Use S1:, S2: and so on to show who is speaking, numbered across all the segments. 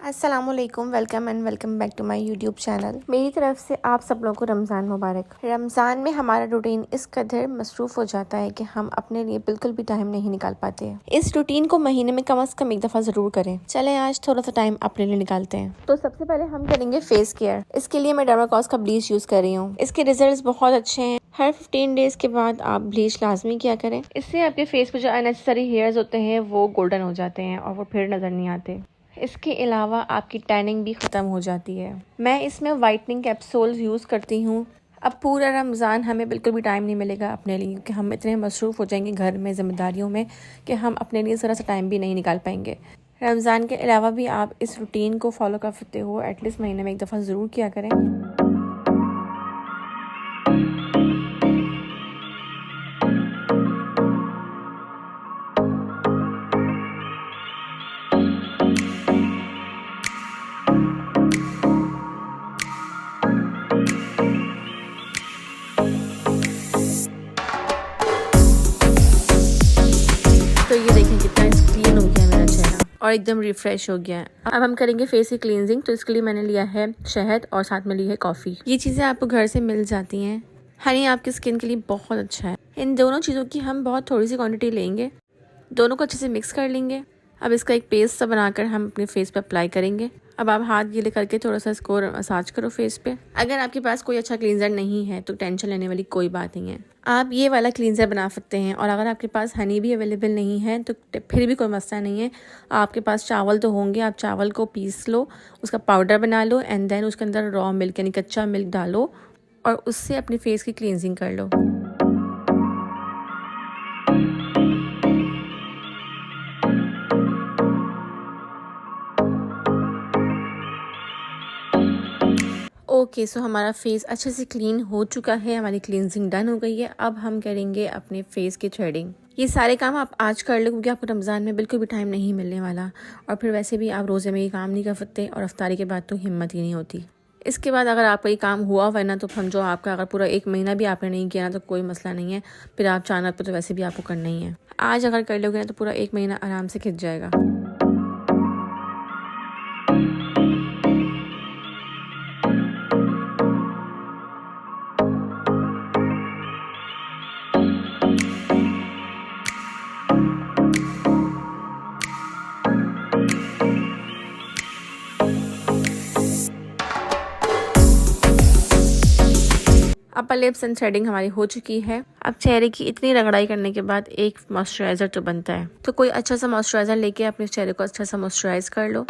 S1: अस्सलामुअलैकुम, welcome back to my YouTube channel. मेरी तरफ से आप सब लोगों को रमज़ान मुबारक। रमज़ान में हमारा रूटीन इस कदर मसरूफ़ हो जाता है कि हम अपने लिए बिल्कुल भी टाइम नहीं निकाल पाते हैं। इस रूटीन को महीने में कम से कम एक दफ़ा ज़रूर करें। चलें आज थोड़ा सा टाइम अपने लिए निकालते हैं। तो सबसे पहले हम करेंगे फेस केयर। इसके लिए मैं डर्माकोस का ब्लीच यूज़ कर रही हूँ। इसके रिजल्ट बहुत अच्छे हैं। हर 15 डेज के बाद आप ब्लीच लाजमी किया करें। इससे आपके फेस पे जो अननेसेसरी हेयर्स होते हैं वो गोल्डन हो जाते हैं और वो फिर नज़र नहीं आते। इसके अलावा आपकी टैनिंग भी ख़त्म हो जाती है। मैं इसमें वाइटनिंग कैप्सूल्स यूज़ करती हूँ। अब पूरा रमज़ान हमें बिल्कुल भी टाइम नहीं मिलेगा अपने लिए, क्योंकि हम इतने मसरूफ़ हो जाएंगे घर में ज़िम्मेदारियों में कि हम अपने लिए ज़रा सा टाइम भी नहीं निकाल पाएंगे। रमज़ान के अलावा भी आप इस रूटीन को फॉलो कर सकते हो। एटलीस्ट महीने में एक दफ़ा ज़रूर किया करें। तो ये देखें कितना क्लीन हो गया मेरा चेहरा और एकदम रिफ्रेश हो गया है। अब हम करेंगे फेस की क्लींजिंग। तो इसके लिए मैंने लिया है शहद और साथ में ली है कॉफ़ी। ये चीज़ें आपको घर से मिल जाती हैं। हनी आपकी स्किन के लिए बहुत अच्छा है। इन दोनों चीज़ों की हम बहुत थोड़ी सी क्वांटिटी लेंगे, दोनों को अच्छे से मिक्स कर लेंगे। अब इसका एक पेस्ट सा बनाकर हम अपने फेस पे अप्लाई करेंगे। अब आप हाथ गीले करके थोड़ा सा इसको मसाज करो फेस पे। अगर आपके पास कोई अच्छा क्लींजर नहीं है तो टेंशन लेने वाली कोई बात नहीं है, आप ये वाला क्लींजर बना सकते हैं। और अगर आपके पास हनी भी अवेलेबल नहीं है तो फिर भी कोई मसला नहीं है। आपके पास चावल तो होंगे, आप चावल को पीस लो, उसका पाउडर बना लो एंड देन उसके अंदर रॉ मिल्क यानी कच्चा मिल्क डालो और उससे अपनी फेस की क्लींजिंग कर लो। ओके, सो हमारा फेस अच्छे से क्लीन हो चुका है, हमारी क्लींजिंग डन हो गई है। अब हम करेंगे अपने फेस की थ्रेडिंग। ये सारे काम आप आज कर लो क्योंकि आपको रमज़ान में बिल्कुल भी टाइम नहीं मिलने वाला और फिर वैसे भी आप रोज़े में ये काम नहीं कर सकते और अफ्तारी के बाद तो हिम्मत ही नहीं होती। इसके बाद अगर आपका ये काम हुआ वरना तो समझो आपका अगर पूरा एक महीना भी आपने नहीं किया ना तो कोई मसला नहीं है। फिर आप चाहना तो वैसे भी आपको करना ही है। आज अगर कर लोगे ना तो पूरा एक महीना आराम से खिंच जाएगा। अपर लिप्स एंड थ्रेडिंग हमारी हो चुकी है। अब चेहरे की इतनी रगड़ाई करने के बाद एक मॉइस्चराइजर तो बनता है। तो कोई अच्छा सा मॉइस्चराइजर लेके अपने चेहरे को अच्छा सा मॉइस्चराइज कर लो।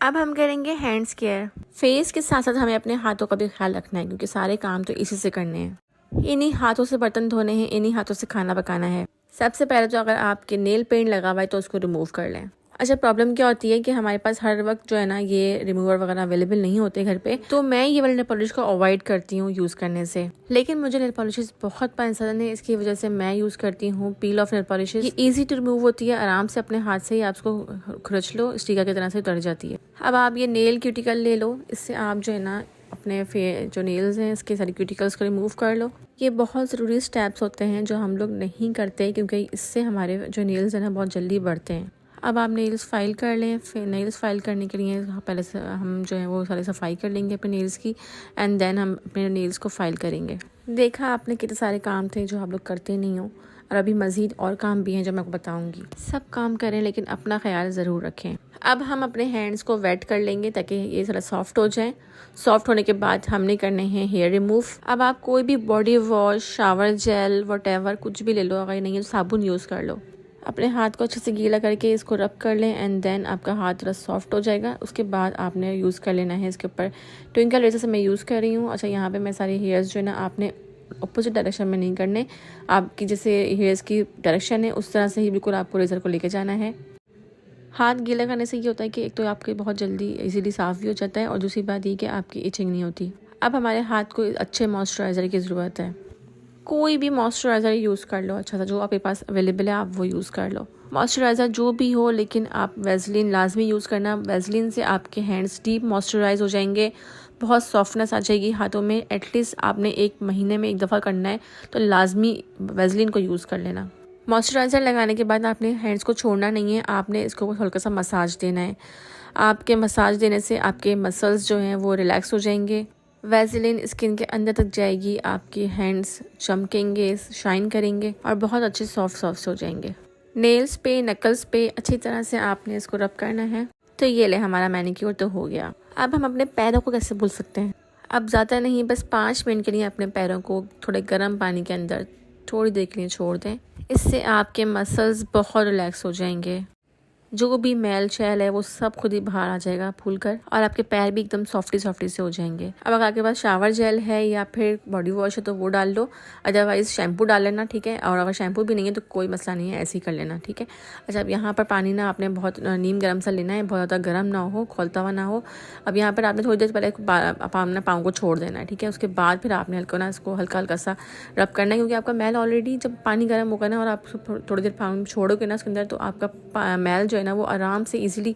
S1: अब हम करेंगे हैंड्स केयर। फेस के साथ साथ हमें अपने हाथों का भी ख्याल रखना है क्योंकि सारे काम तो इसी से करने हैं। इन्हीं हाथों से बर्तन धोने हैं, इन्हीं हाथों से खाना पकाना है। सबसे पहले तो अगर आपके नेल पेंट लगा हुआ है तो उसको रिमूव कर लें। अच्छा, प्रॉब्लम क्या होती है कि हमारे पास हर वक्त जो है ना ये रिमूवर वगैरह अवेलेबल नहीं होते घर पे, तो मैं ये वाले नेल पॉलिश को अवॉइड करती हूँ यूज़ करने से। लेकिन मुझे नेल पॉलिशेस बहुत पसंद है, इसकी वजह से मैं यूज़ करती हूँ पील ऑफ नेल पॉलिशेस। ये ईजी टू रिमूव होती है, आराम से अपने हाथ से ही आप उसको खुरच लो, स्टिकर की तरह से उतर जाती है। अब आप ये नेल क्यूटिकल ले लो, इससे आप जो है ना अपने जो नेल्स हैं इसके सारे क्यूटिकल्स को रिमूव कर लो। ये बहुत ज़रूरी स्टेप्स होते हैं जो हम लोग नहीं करते क्योंकि इससे हमारे जो नेल्स हैं ना बहुत जल्दी बढ़ते हैं। अब आप नेल्स फाइल कर लें। फिर नेल्स फाइल करने के लिए पहले से हम जो है वो सारी सफाई कर लेंगे अपने नेल्स की एंड देन हम अपने नेल्स को फाइल करेंगे। देखा आपने कितने सारे काम थे जो आप लोग करते नहीं हो और अभी मज़ीद और काम भी हैं जो मैं आपको बताऊंगी। सब काम करें लेकिन अपना ख्याल ज़रूर रखें। अब हम अपने हैंड्स को वेट कर लेंगे ताकि ये थोड़ा सॉफ्ट हो जाए। सॉफ्ट होने के बाद हमने करने हैं हेयर रिमूव। अब आप कोई भी body wash, shower gel, whatever कुछ भी ले लो, अगर नहीं है तो साबुन यूज़ कर लो। अपने हाथ को अच्छे से गीला करके इसको रब कर लें एंड देन आपका हाथ थोड़ा सॉफ्ट हो जाएगा। उसके बाद आपने यूज़ कर लेना है इसके ऊपर ट्विंकल रेजर से मैं यूज़ कर रही हूँ। अच्छा, यहाँ पे मैं सारे हेयर्स जो है ना आपने अपोजिट डायरेक्शन में नहीं करने, आपकी जैसे हेयर्स की डायरेक्शन है उस तरह से ही बिल्कुल आपको रेजर को लेके जाना है। हाथ गीला करने से ये होता है कि एक तो आपके बहुत जल्दी इजीली साफ़ भी हो जाता है और दूसरी बात ये कि आपकी इचिंग नहीं होती। अब हमारे हाथ को अच्छे मॉइस्चराइज़र की ज़रूरत है। कोई भी मॉइस्चराइज़र यूज़ कर लो, अच्छा सा जो आपके पास अवेलेबल है आप वो यूज़ कर लो। मॉइस्चराइज़र जो भी हो, लेकिन आप वैसलीन लाजमी यूज़ करना। वैसलीन से आपके हैंड्स डीप मॉइस्चराइज हो जाएंगे, बहुत सॉफ्टनेस आ जाएगी हाथों में। एटलीस्ट आपने 1 महीने में 1 दफ़ा करना है तो लाजमी वैसलीन को यूज़ कर लेना। मॉइस्चराइज़र लगाने के बाद आपने हैंड्स को छोड़ना नहीं है, आपने इसको हल्का सा मसाज देना है। आपके मसाज देने से आपके मसल्स जो हैं वो रिलैक्स हो जाएंगे, वैसलीन स्किन के अंदर तक जाएगी, आपके हैंड्स चमकेंगे, शाइन करेंगे और बहुत अच्छे सॉफ्ट हो जाएंगे। नेल्स पे, नकल्स पे अच्छी तरह से आपने इसको रब करना है। तो ये ले, हमारा मैनिक्योर तो हो गया। अब हम अपने पैरों को कैसे धुल सकते हैं? अब ज़्यादा नहीं, बस 5 मिनट के लिए अपने पैरों को थोड़े गर्म पानी के अंदर थोड़ी देर के लिए छोड़ दें। इससे आपके मसल्स बहुत रिलैक्स हो जाएंगे, जो भी मैल शैल है वो सब खुद ही बाहर आ जाएगा फूल कर, और आपके पैर भी एकदम सॉफ्टी से हो जाएंगे। अब अगर आपके पास शावर जेल है या फिर बॉडी वॉश है तो वो डाल लो, अदरवाइज शैम्पू डाल लेना, ठीक है। और अगर शैम्पू भी नहीं है तो कोई मसला नहीं है, ऐसे ही कर लेना, ठीक है। अच्छा, अब यहाँ पर पानी ना आपने बहुत नीम गर्म सा लेना है, बहुत ज़्यादा गर्म ना हो, खौलता हुआ ना हो। अब यहाँ पर आपने थोड़ी देर पहले अपना पाँव को छोड़ देना है, ठीक है। उसके बाद फिर आपने इसको हल्का हल्का सा रब करना है, क्योंकि आपका मैल ऑलरेडी जब पानी गर्म होगा ना और आप थोड़ी देर पाँव छोड़ोगे ना उसके अंदर, तो आपका मैल जो है ना वो आराम से इजीली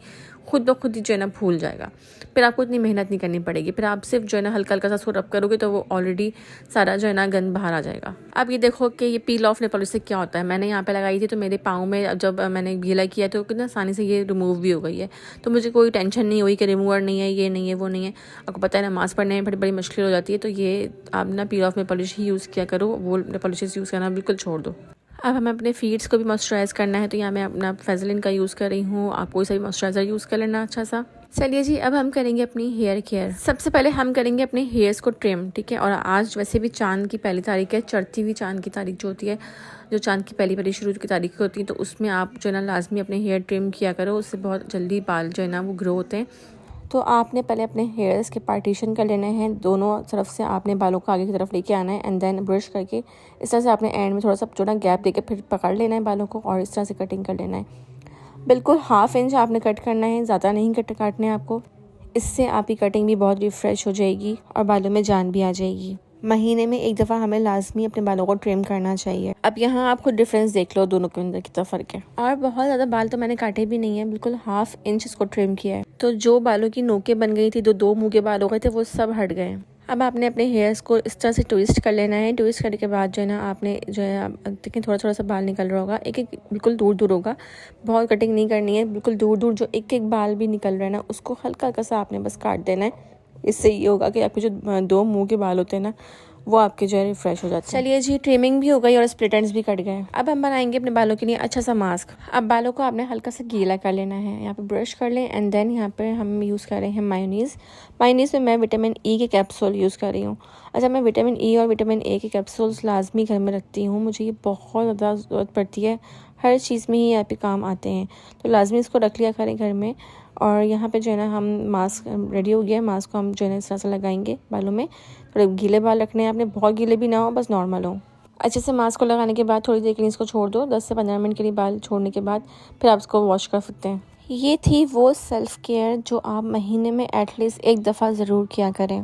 S1: खुद ब खुद ही जो है ना फूल जाएगा। फिर आपको इतनी मेहनत नहीं करनी पड़ेगी, फिर आप सिर्फ जो है ना हल्का हल्का सा उसको रब करोगे तो वो ऑलरेडी सारा जो है ना गंद बाहर आ जाएगा। अब ये देखो कि ये पील ऑफ नेल पॉलिश से क्या होता है। मैंने यहाँ पे लगाई थी तो मेरे पाँव में जब मैंने गीला किया तो कितना आसानी से ये रिमूव भी हो गई है, तो मुझे कोई टेंशन नहीं हुई कि रिमूवर नहीं है, ये नहीं है, वो नहीं है। आपको पता है नमाज़ पढ़ने में बड़ी मुश्किल हो जाती है, तो ये आप ना पील of nail polish he use किया करो, वो नेल पॉलिश यूज़ करना बिल्कुल छोड़ दो। अब हमें अपने फीट्स को भी मॉइस्चराइज़ करना है, तो यहाँ मैं अपना वैसलीन का यूज़ कर रही हूँ, आप कोई सा भी मॉइस्चराइज़र यूज़ कर लेना अच्छा सा। चलिए जी, अब हम करेंगे अपनी हेयर केयर। सबसे पहले हम करेंगे अपने हेयर्स को ट्रिम, ठीक है। और आज वैसे भी चांद की पहली तारीख है, चढ़ती हुई चांद की तारीख जो होती है, जो चांद की पहली शुरू की तारीख होती है, तो उसमें आप जो है ना लाजमी अपने हेयर ट्रिम किया करो, उससे बहुत जल्दी बाल जो है ना वो ग्रो होते हैं। तो आपने पहले अपने हेयर्स के पार्टीशन कर लेने हैं, दोनों तरफ से आपने बालों को आगे की तरफ लेके आना है, एंड देन ब्रश करके इस तरह से आपने एंड में थोड़ा सा जो ना गैप देके फिर पकड़ लेना है बालों को, और इस तरह से कटिंग कर लेना है। बिल्कुल 1/2 इंच आपने कट करना है, ज़्यादा नहीं काटने आपको। इससे आपकी कटिंग भी बहुत रिफ्रेश हो जाएगी और बालों में जान भी आ जाएगी। महीने में 1 दफ़ा हमें लाजमी अपने बालों को ट्रिम करना चाहिए। अब यहाँ आप खुद डिफरेंस देख लो, दोनों के अंदर कितना फ़र्क है। और बहुत ज़्यादा बाल तो मैंने काटे भी नहीं है, बिल्कुल 1/2 इंच इसको ट्रिम किया है। तो जो बालों की नोकें बन गई थी, 2 मुँह के बाल हो गए थे, वो सब हट गए। अब आपने अपने हेयर्स को इस तरह से ट्विस्ट कर लेना है। ट्विस्ट करने के बाद जो है ना आपने जो है देखिए थोड़ा सा बाल निकल रहा होगा, एक बिल्कुल दूर होगा, बहुत कटिंग नहीं करनी है, बिल्कुल दूर जो एक बाल भी निकल रहा है ना उसको हल्का हल्का सा आपने बस काट देना है। इससे ये होगा कि आपके जो 2 मुंह के बाल होते हैं ना वो आपके जो है रिफ्रेश हो जाते हैं। चलिए जी, ट्रिमिंग भी हो गई और स्प्लिट एंड्स भी कट गए। अब हम बनाएंगे अपने बालों के लिए अच्छा सा मास्क। अब बालों को आपने हल्का सा गीला कर लेना है, यहाँ पे ब्रश कर लें, एंड देन यहाँ पे हम यूज़ कर रहे हैं मायोनीज़ में मैं विटामिन ई के कैप्सूल यूज़ कर रही हूँ। अच्छा, मैं विटामिन ई और विटामिन ए के कैप्सूल्स लाजमी घर में रखती हूँ, मुझे ये बहुत ज़्यादा ज़रूरत पड़ती है, हर चीज़ में ही यहाँ पे काम आते हैं, तो लाजमी इसको रख लिया करें घर में। और यहाँ पे जो है ना हम मास्क रेडी हो गया है, मास्क को हम जो है ना इस तरह से लगाएंगे बालों में। थोड़े गीले बाल रखने हैं आपने, बहुत गीले भी ना हो, बस नॉर्मल हो। अच्छे से मास्क को लगाने के बाद थोड़ी देर के लिए इसको छोड़ दो, 10 से 15 मिनट के लिए बाल छोड़ने के बाद फिर आप इसको वॉश कर सकते हैं। ये थी वो सेल्फ़ केयर जो आप महीने में एटलीस्ट 1 दफ़ा ज़रूर किया करें।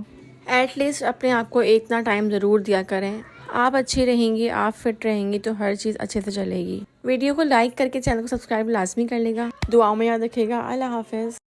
S1: एटलीस्ट अपने आप को इतना टाइम ज़रूर दिया करें। आप अच्छी रहेंगी, आप फिट रहेंगी तो हर चीज़ अच्छे से चलेगी। वीडियो को लाइक करके चैनल को सब्सक्राइब लाजमी कर लेगा। दुआओं में याद रखिएगा। अल्लाह हाफ़िज़।